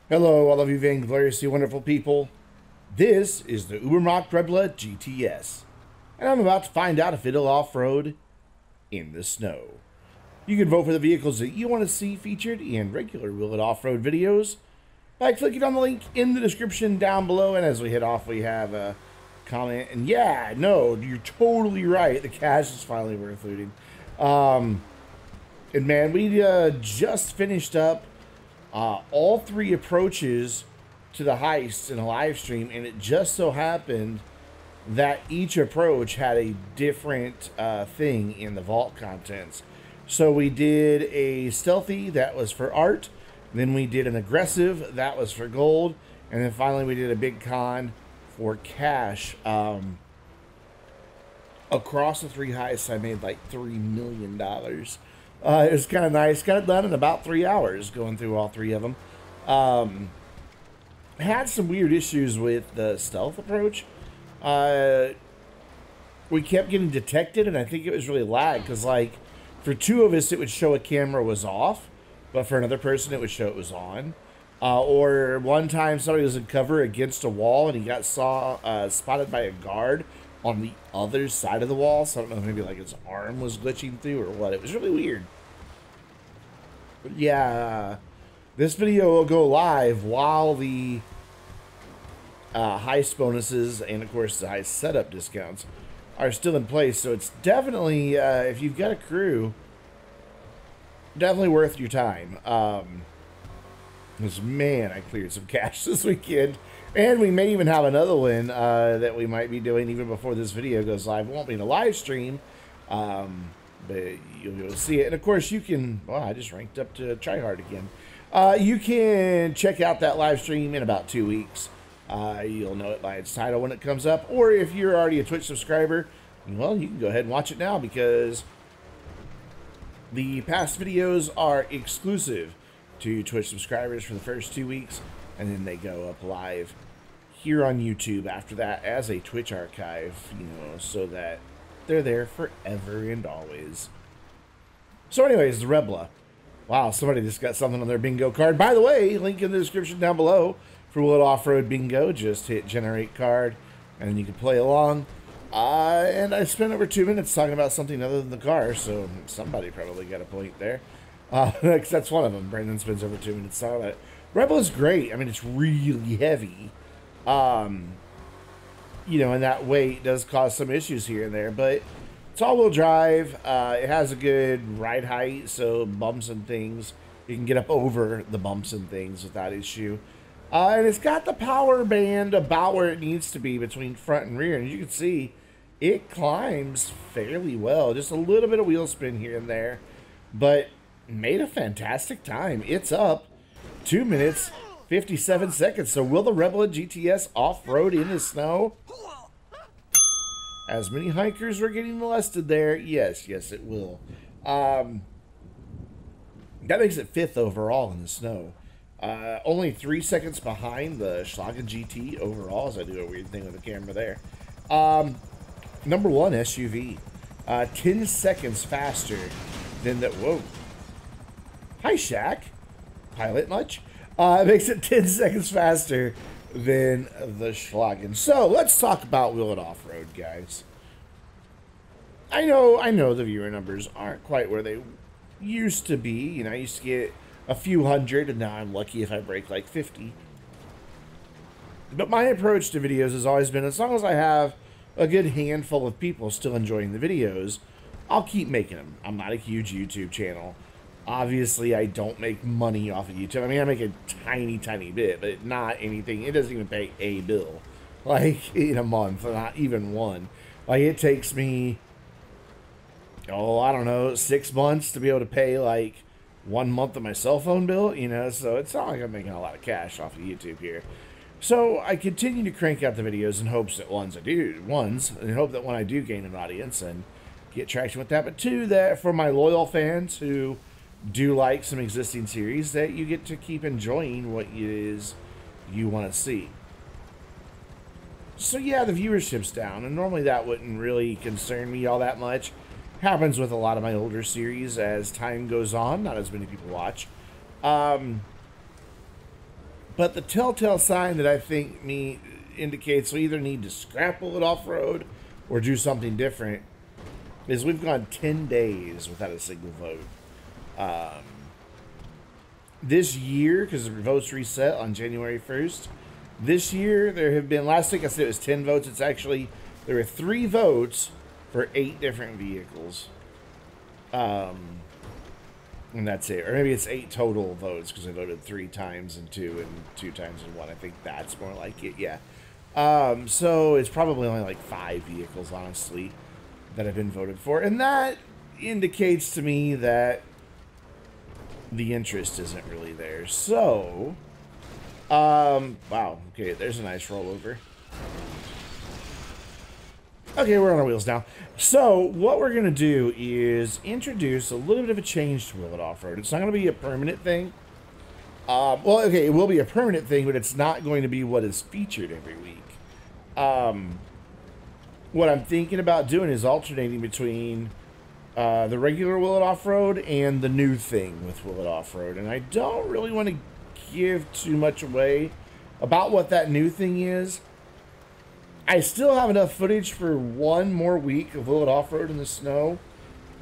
Hello, all of you vaingloriously wonderful people. This is the Ubermacht Rebla GTS, and I'm about to find out if it'll off-road in the snow. You can vote for the vehicles that you want to see featured in regular Will It Off-Road videos by clicking on the link in the description down below, and as we head off, we have a comment, and yeah, no, you're totally right, the cash is finally worth looting. And man, we just finished up all three approaches to the heist in a live stream, and it just so happened that each approach had a different thing in the vault contents. So we did a stealthy that was for art, then we did an aggressive that was for gold, and then finally we did a big con for cash. Across the three heists, I made like $3 million. It was kind of nice. Got it done in about 3 hours going through all three of them. Had some weird issues with the stealth approach. We kept getting detected, and I think it was really lag because, like, for two of us, it would show a camera was off, but for another person, it would show it was on. Or one time, somebody was in cover against a wall, and he got spotted by a guard on the other side of the wall. So I don't know, maybe like his arm was glitching through or what. It was really weird. But yeah, this video will go live while the heist bonuses and of course the heist setup discounts are still in place. So it's definitely, if you've got a crew, definitely worth your time. Because man, I cleared some cash this weekend. And we may even have another one that we might be doing even before this video goes live. It won't be in a live stream, but you'll be able to see it. And of course, you can. Well, I just ranked up to tryhard again. You can check out that live stream in about 2 weeks. You'll know it by its title when it comes up. Or if you're already a Twitch subscriber, well, you can go ahead and watch it now because the past videos are exclusive to Twitch subscribers for the first 2 weeks. And then they go up live here on YouTube after that as a Twitch archive, you know, so that they're there forever and always. So anyways, the Rebla. Wow, somebody just got something on their bingo card. By the way, link in the description down below for Will It Off-Road Bingo. Just hit generate card and then you can play along. And I spent over 2 minutes talking about something other than the car, so somebody probably got a point there. That's one of them. Brandon spends over 2 minutes talking about it. Rebla is great. I mean, it's really heavy. You know, and that weight does cause some issues here and there, but it's all-wheel drive. It has a good ride height, so bumps and things, you can get up over the bumps and things without issue. And it's got the power band about where it needs to be between front and rear. And as you can see, it climbs fairly well. Just a little bit of wheel spin here and there, but made a fantastic time. It's up 2 minutes, 57 seconds. So will the Rebla GTS off-road in the snow? As many hikers were getting molested there. Yes, it will. That makes it 5th overall in the snow. Only 3 seconds behind the Chiliad GT overall, as I do a weird thing with the camera there. Number 1 SUV. 10 seconds faster than the... Whoa. Hi, Shaq. Pilot much? It makes it 10 seconds faster than the Chiliad. So let's talk about Will It Off-Road, guys. I know the viewer numbers aren't quite where they used to be. You know, I used to get a few hundred, and now I'm lucky if I break like 50. But my approach to videos has always been, as long as I have a good handful of people still enjoying the videos, I'll keep making them. I'm not a huge YouTube channel. Obviously, I don't make money off of YouTube. I mean, I make a tiny bit, but not anything. It doesn't even pay a bill, like, in a month, not even one. Like, it takes me, I don't know, 6 months to be able to pay, like, 1 month of my cell phone bill, you know? So it's not like I'm making a lot of cash off of YouTube here. So I continue to crank out the videos in hopes that, in hope that when I do gain an audience and get traction with that, but two, that for my loyal fans who do like some existing series, that you get to keep enjoying what it is you want to see. So yeah, the viewership's down, and normally that wouldn't really concern me all that much. Happens with a lot of my older series as time goes on, not as many people watch. But the telltale sign that I think indicates we either need to scrap Will It Off-Road or do something different is we've gone 10 days without a single vote. This year, because the votes reset on January 1st, this year there have been, last week I said it was 10 votes. It's actually, there were 3 votes for 8 different vehicles. And that's it. Or maybe it's 8 total votes because I voted 3 times in 2 and 2 times in 1. I think that's more like it, yeah. So it's probably only like 5 vehicles, honestly, that have been voted for. And that indicates to me that the interest isn't really there. So, wow, okay, there's a nice rollover. Okay, we're on our wheels now. So, what we're going to do is introduce a little bit of a change to Will It Off-Road. It's not going to be a permanent thing. Well, okay, it will be a permanent thing, but it's not going to be what is featured every week. What I'm thinking about doing is alternating between the regular Will It Off-Road and the new thing with Will It Off-Road. And I don't really want to give too much away about what that new thing is. I still have enough footage for 1 more week of Will It Off-Road in the snow.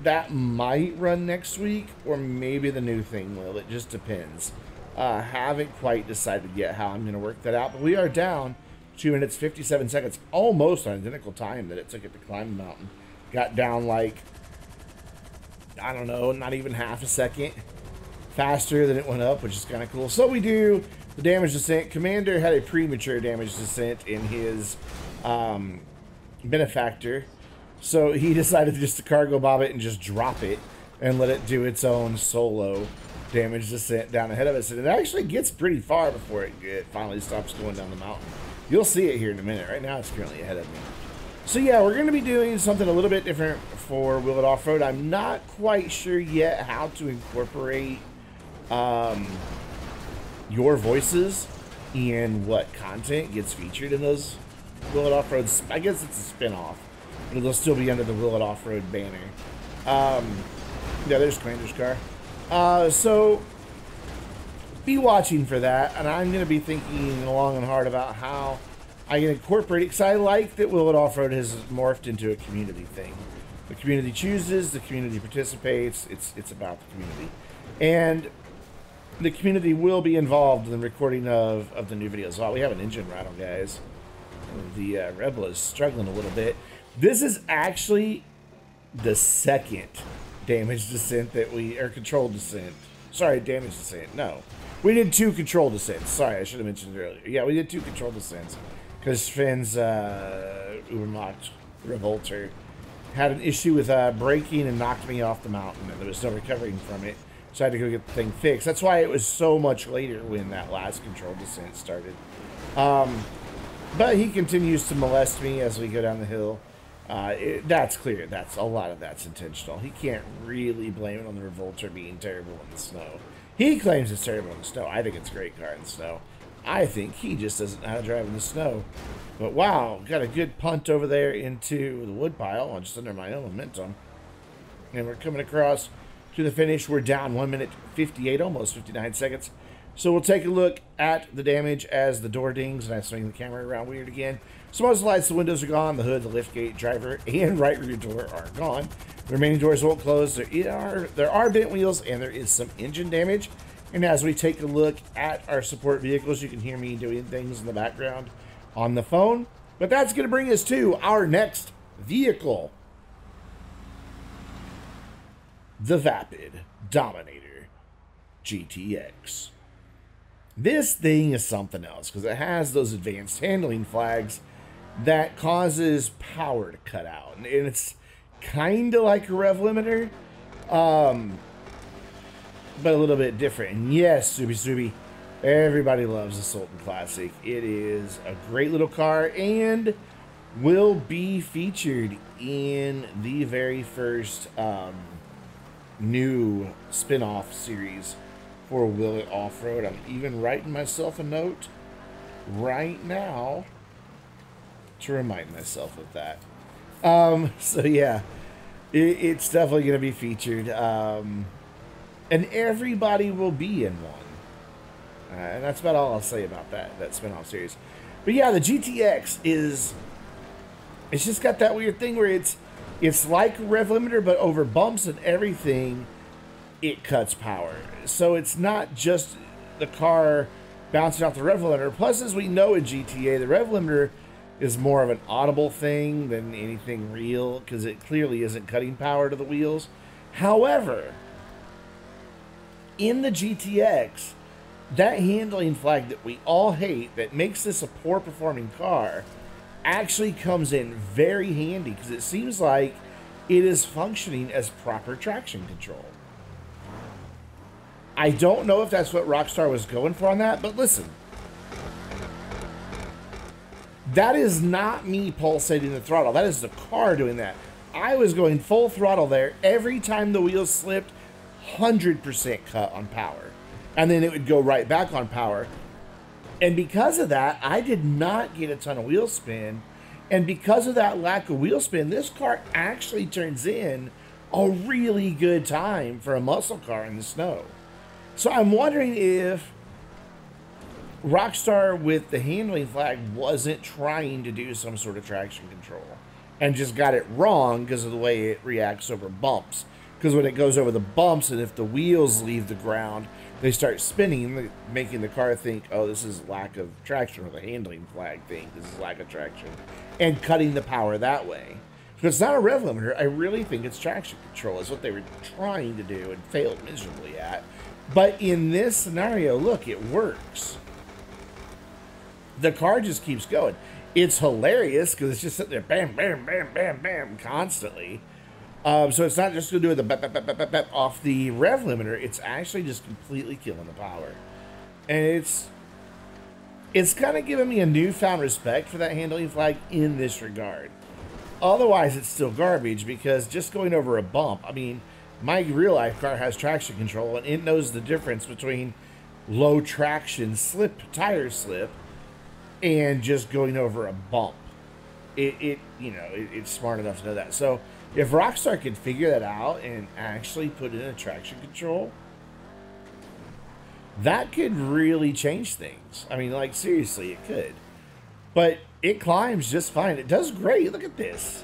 That might run next week, or maybe the new thing will. It just depends. Haven't quite decided yet how I'm going to work that out, but we are down 2 minutes, 57 seconds, almost identical time that it took it to climb the mountain. Got down like, I don't know, not even half a second faster than it went up, which is kind of cool. So we do the damage descent. Commander had a premature damage descent in his benefactor, so he decided just to cargo bob it and just drop it and let it do its own solo damage descent down ahead of us. And it actually gets pretty far before it finally stops going down the mountain. You'll see it here in a minute. Right now it's currently ahead of me. So yeah, we're going to be doing something a little bit different for Will It Off-Road. I'm not quite sure yet how to incorporate your voices and what content gets featured in those Will It Off-Road. I guess it's a spin-off. It'll still be under the Will It Off-Road banner. Yeah, there's Commander's car. So be watching for that, and I'm going to be thinking long and hard about how I can incorporate it, because I like that Will It Off-Road has morphed into a community thing. The community chooses, the community participates, it's about the community. And the community will be involved in the recording of the new videos. Wow, we have an engine rattle, guys. The Rebla is struggling a little bit. This is actually the second damage descent that or controlled descent. Sorry, damage descent. No. We did 2 controlled descents. Sorry, I should have mentioned it earlier. Yeah, we did 2 controlled descents. Because Finn's Ubermacht Rebla had an issue with braking and knocked me off the mountain, and there was no recovering from it. So I had to go get the thing fixed. That's why it was so much later when that last controlled descent started. But he continues to molest me as we go down the hill. That's clear. A lot of that's intentional. He can't really blame it on the Revolter being terrible in the snow. He claims it's terrible in the snow. I think it's a great car in the snow. I think he just doesn't know how to drive in the snow. But wow, got a good punt over there into the wood pile, just under my own momentum. And we're coming across to the finish. We're down 1 minute 58, almost 59 seconds. So we'll take a look at the damage as the door dings, and I swing the camera around weird again. So most of the lights, the windows are gone, the hood, the liftgate, driver, and right rear door are gone. The remaining doors won't close. There are bent wheels, and there is some engine damage. And as we take a look at our support vehicles, you can hear me doing things in the background on the phone. But that's going to bring us to our next vehicle. The Vapid Dominator GTX. This thing is something else because it has those advanced handling flags that causes power to cut out. And it's kind of like a rev limiter, but a little bit different. And yes, Subi, everybody loves the Sultan Classic. It is a great little car and will be featured in the very first new spin-off series for Will It Off-Road. I'm even writing myself a note right now to remind myself of that. So yeah, it's definitely going to be featured. And everybody will be in one. And that's about all I'll say about that spin-off series. But yeah, the GTX is... It's just got that weird thing where it's like a rev limiter, but over bumps and everything, it cuts power. So it's not just the car bouncing off the rev limiter. Plus, as we know in GTA, the rev limiter is more of an audible thing than anything real, because it clearly isn't cutting power to the wheels. However, in the GTX, that handling flag that we all hate, that makes this a poor performing car, actually comes in very handy, because it seems like it is functioning as proper traction control. I don't know if that's what Rockstar was going for on that, but listen. That is not me pulsating the throttle. That is the car doing that. I was going full throttle there. Every time the wheels slipped, 100% cut on power. And then it would go right back on power. And because of that, I did not get a ton of wheel spin. And because of that lack of wheel spin, this car actually turns in a really good time for a muscle car in the snow. So I'm wondering if Rockstar with the handling flag wasn't trying to do some sort of traction control and just got it wrong because of the way it reacts over bumps. Because when it goes over the bumps and if the wheels leave the ground, they start spinning, making the car think, oh, this is lack of traction, or the handling flag thing, this is lack of traction, and cutting the power that way. So it's not a rev limiter. I really think it's traction control is what they were trying to do and failed miserably at. But in this scenario, look, it works. The car just keeps going. It's hilarious because it's just sitting there, bam, bam, bam, bam, bam, constantly. So it's not just going to do the bap, bap, bap, bap, bap off the rev limiter. It's actually just completely killing the power. And it's kind of given me a newfound respect for that handling flag in this regard. Otherwise, it's still garbage because just going over a bump, I mean, my real-life car has traction control, and it knows the difference between low traction tire slip and just going over a bump. It's smart enough to know that. So if Rockstar could figure that out and actually put in a traction control, that could really change things. I mean, like, seriously, it could. But it climbs just fine. It does great. Look at this.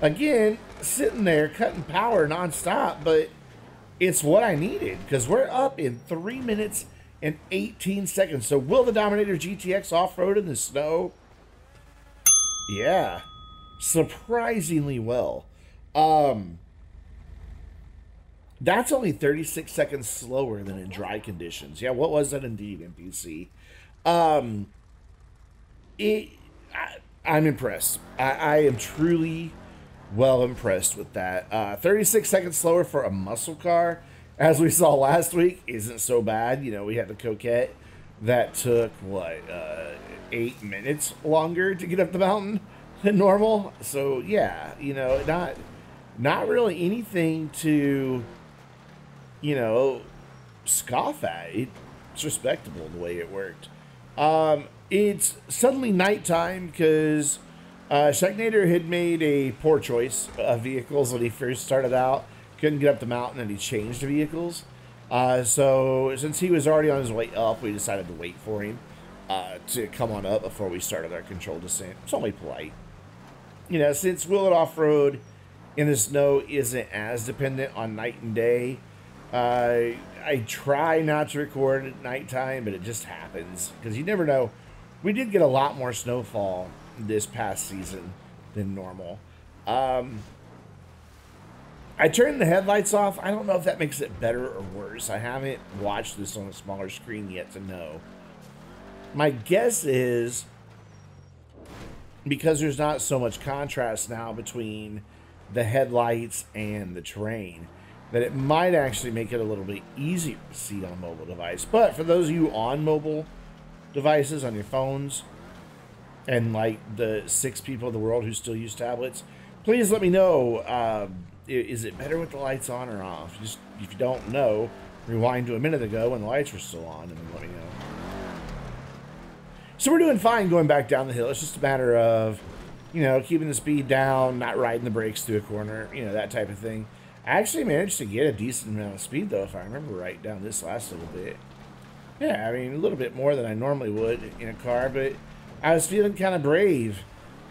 Again, sitting there cutting power nonstop, but it's what I needed because we're up in 3 minutes and 18 seconds. So will the Dominator GTX off-road in the snow? Yeah, surprisingly well. That's only 36 seconds slower than in dry conditions. Yeah, what was that indeed, NPC? I'm impressed. I am truly well impressed with that. 36 seconds slower for a muscle car, as we saw last week, isn't so bad. You know, we had the Coquette that took, what, 8 minutes longer to get up the mountain than normal. So, yeah, you know, not really anything to, you know, scoff at. It's respectable the way it worked. It's suddenly nighttime because Shagnator had made a poor choice of vehicles when he first started out. Couldn't get up the mountain, and he changed vehicles. So since he was already on his way up, we decided to wait for him to come on up before we started our controlled descent. It's only polite. You know, since Will It Off-Road in the snow isn't as dependent on night and day, I try not to record at nighttime, but it just happens because you never know. We did get a lot more snowfall this past season than normal. I turned the headlights off. I don't know if that makes it better or worse. I haven't watched this on a smaller screen yet to know. My guess is because there's not so much contrast now between the headlights and the terrain, that it might actually make it a little bit easier to see on a mobile device. But for those of you on mobile devices, on your phones, and like the 6 people in the world who still use tablets, please let me know, is it better with the lights on or off? Just, if you don't know, rewind to a minute ago when the lights were still on and then let me know. So we're doing fine going back down the hill. It's just a matter of, you know, keeping the speed down, not riding the brakes through a corner, you know, that type of thing. I actually managed to get a decent amount of speed, though, if I remember right, down this last little bit. Yeah, I mean, a little bit more than I normally would in a car, but I was feeling kind of brave.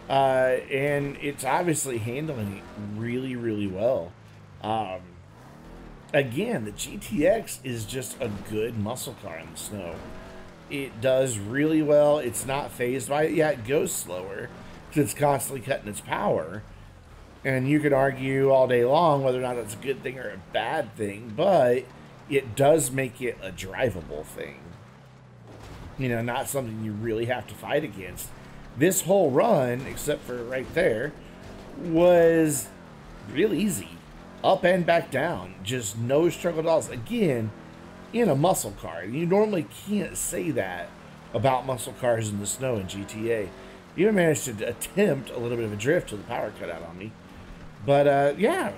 And it's obviously handling it really, really well. Um, Again, the GTX is just a good muscle car in the snow. It does really well. It's not phased by it. Yeah, it goes slower because it's constantly cutting its power. And you could argue all day long whether or not that's a good thing or a bad thing, but it does make it a drivable thing. You know, not something you really have to fight against. This whole run, except for right there, was real easy. Up and back down. Just no struggle at all. Again, in a muscle car. You normally can't say that about muscle cars in the snow in GTA. Even managed to attempt a little bit of a drift till the power cut out on me. But yeah,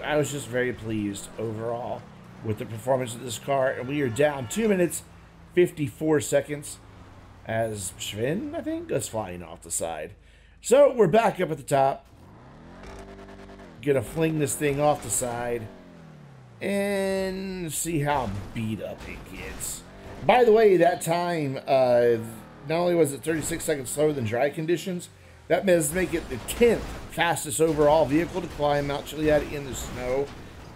I was just very pleased overall with the performance of this car. And we are down 2 minutes, 54 seconds as Sven, I think, goes flying off the side. So we're back up at the top. Gonna fling this thing off the side and see how beat up it gets. By the way, that time, not only was it 36 seconds slower than dry conditions, that does make it the 10th fastest overall vehicle to climb Mount Chiliad in the snow.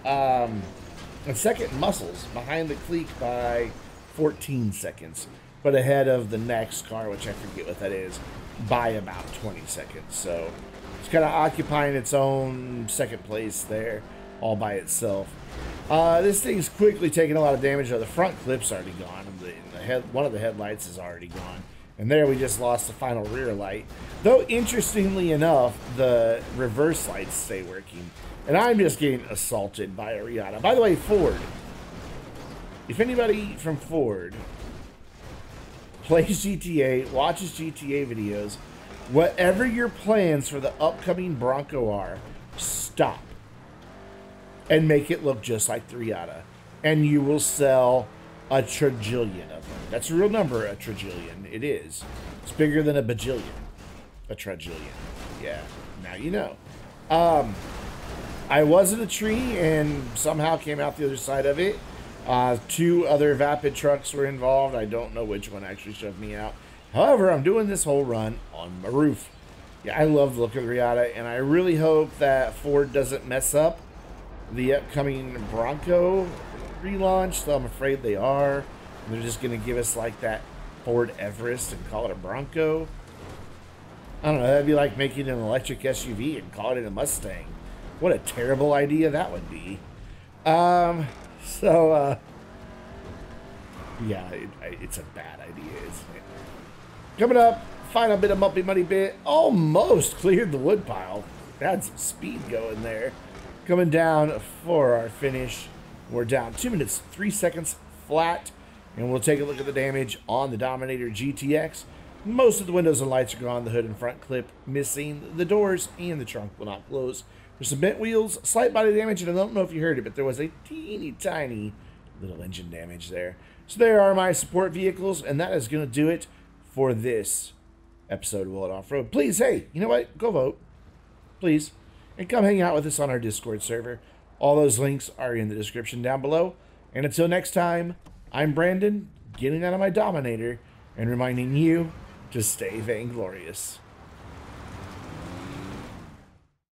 And second muscles behind the clique by 14 seconds, but ahead of the next car, which I forget what that is, by about 20 seconds. So it's kind of occupying its own second place there, all by itself. This thing's quickly taking a lot of damage. The front clip's already gone. One of the headlights is already gone. And there we just lost the final rear light. Though, interestingly enough, the reverse lights stay working. And I'm just getting assaulted by a Riata. By the way, Ford. If anybody from Ford plays GTA, watches GTA videos, whatever your plans for the upcoming Bronco are, stop. And make it look just like the Riata. And you will sell a trajillion of them. That's a real number, a trajillion. It is. It's bigger than a bajillion. A trajillion. Yeah, now you know. I was in a tree and somehow came out the other side of it. 2 other Vapid trucks were involved. I don't know which one actually shoved me out. However, I'm doing this whole run on my roof. Yeah, I love the look of the Riata, and I really hope that Ford doesn't mess up the upcoming Bronco relaunch, though I'm afraid they are. They're just going to give us like that Ford Everest and call it a Bronco. I don't know, that'd be like making an electric SUV and calling it a Mustang. What a terrible idea that would be. Yeah, it's a bad idea, isn't it? Coming up, final bit of Muppy Money bit. Almost cleared the wood pile. Had some speed going there. Coming down for our finish. We're down 2 minutes, 3 seconds flat. And we'll take a look at the damage on the Dominator GTX. Most of the windows and lights are gone. The hood and front clip missing. The doors and the trunk will not close. There's some bent wheels, slight body damage, and I don't know if you heard it, but there was a teeny tiny little engine damage there. So there are my support vehicles, and that is going to do it for this episode of Will It Off-Road. Please, hey, you know what? Go vote. Please. And come hang out with us on our Discord server. All those links are in the description down below. And until next time, I'm Brandon, getting out of my Dominator and reminding you to stay vainglorious.